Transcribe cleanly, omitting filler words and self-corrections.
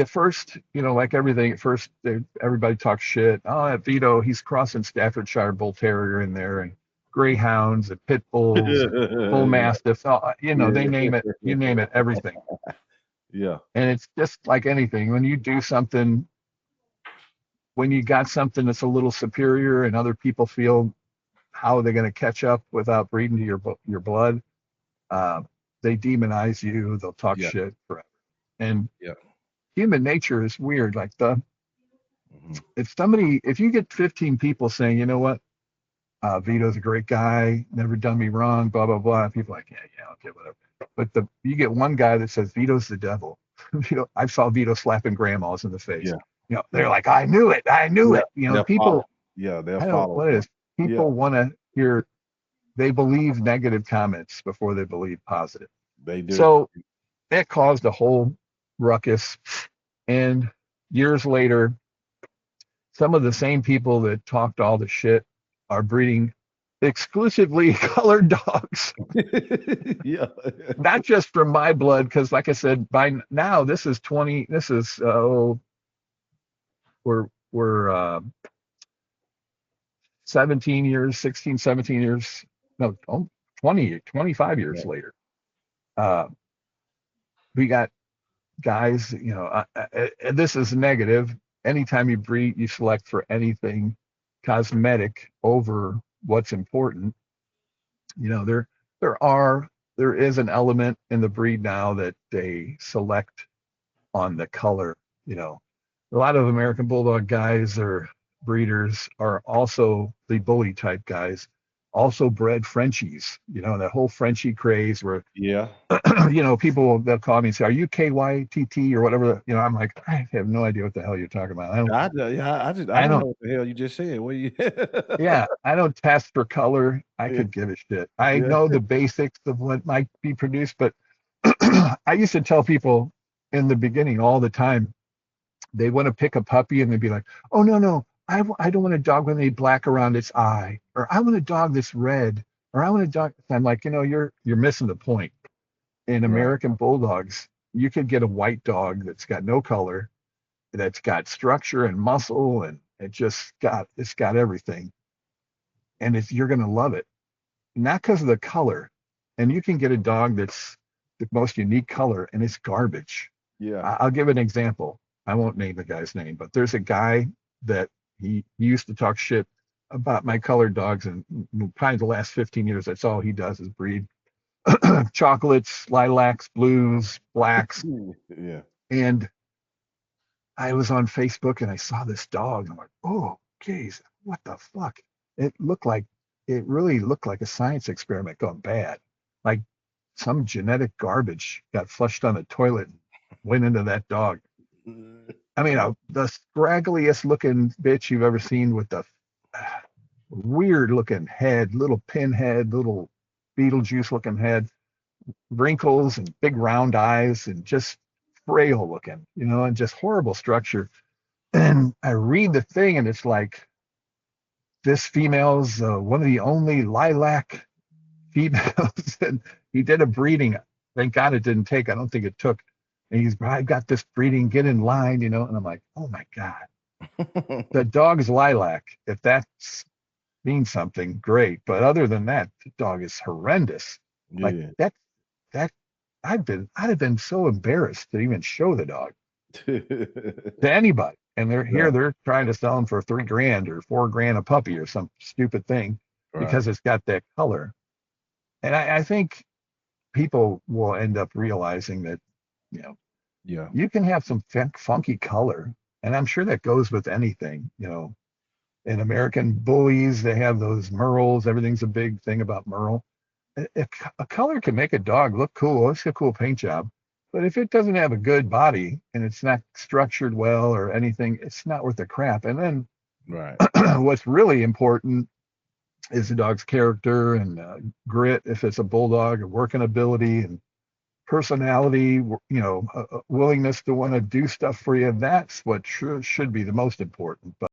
at first, like everything, at first everybody talks shit. Oh, that Vito, he's crossing Staffordshire Bull Terrier in there, and Greyhounds and Pit Bulls and Bull Yeah, Mastiffs. They yeah, name it. You name it, everything. yeah, And it's just like anything. When you do something, when you got something that's a little superior, and other people feel how they're going to catch up without breeding to your blood, uh, they demonize you. They'll talk yeah, shit forever. And yeah. human nature is weird. Like Mhm. if you get 15 people saying, you know what, Vito's a great guy, never done me wrong, blah blah blah. And people are like, yeah, yeah, okay, whatever. But you get one guy that says Vito's the devil. I saw Vito slapping grandmas in the face. Yeah, They're yeah, like, I knew it, I knew yeah. it. They'll follow. People, Yeah, they'll I don't follow what it him. is. Yeah, People want to hear. They believe negative comments before they believe positive. they do. So that caused a whole ruckus. And years later, some of the same people that talked all the shit are breeding exclusively colored dogs, Yeah, not just from my blood, because like I said, by now this is 20. This is we're 17 years, 16, 17 years, no, 20, 25 yeah, years later. Uh, we got guys, and this is negative. Anytime you breed, you select for anything cosmetic over what's important. You know, there there are there is an element in the breed now that they select on the color. You know, a lot of American Bulldog guys or breeders are also the bully type guys, also bred Frenchies. That whole Frenchie craze where yeah. people they'll call me and say, "Are you KYTT or whatever?" I'm like, I have no idea what the hell you're talking about. I I don't know don't, what the hell you just said. What you? yeah, I don't test for color. I Yeah, could give a shit. I yeah, know the basics of what might be produced, but I used to tell people in the beginning all the time, they want to pick a puppy and they'd be like, "Oh, no, no, I don't want a dog with any black around its eye, or I want a dog that's red, or I want a dog." I'm like, you're missing the point. In right. American Bulldogs, you could get a white dog that's got no color, that's got structure and muscle, and it's got everything, and you're gonna love it, not because of the color. And you can get a dog that's the most unique color, and it's garbage. Yeah. I'll give an example. I won't name the guy's name, but there's a guy that he used to talk shit about my colored dogs, and probably the last 15 years, that's all he does is breed chocolates, lilacs, blues, blacks. Yeah. And I was on Facebook and I saw this dog. And I'm like, oh, geez, what the fuck? It looked like, it really looked like a science experiment gone bad. Like some genetic garbage got flushed on the toilet and went into that dog. I mean, the scraggliest looking bitch you've ever seen, with the weird looking head, little pinhead, little Beetlejuice looking head, wrinkles and big round eyes, and just frail looking, and just horrible structure. And I read the thing, and it's like, this female's one of the only lilac females, and he did a breeding. Thank God it didn't take. I don't think it took. And I got this breeding, get in line, and I'm like, oh my God, the dog's lilac. If that means something, great. But other than that, the dog is horrendous. Like Yeah. that I'd have been so embarrassed to even show the dog to anybody. And Right. they're trying to sell them for 3 grand or 4 grand a puppy or some stupid thing Right. because it's got that color. And I think people will end up realizing that, you know, Yeah. you can have some funky color. And I'm sure that goes with anything. In American bullies, they have those merles. Everything's a big thing about merle. A color can make a dog look cool. It's a cool paint job. But if it doesn't have a good body and it's not structured well or anything, it's not worth the crap. And then Right. what's really important is the dog's character and grit, if it's a bulldog, and working ability and personality, willingness to want to do stuff for you. That's what should be the most important. But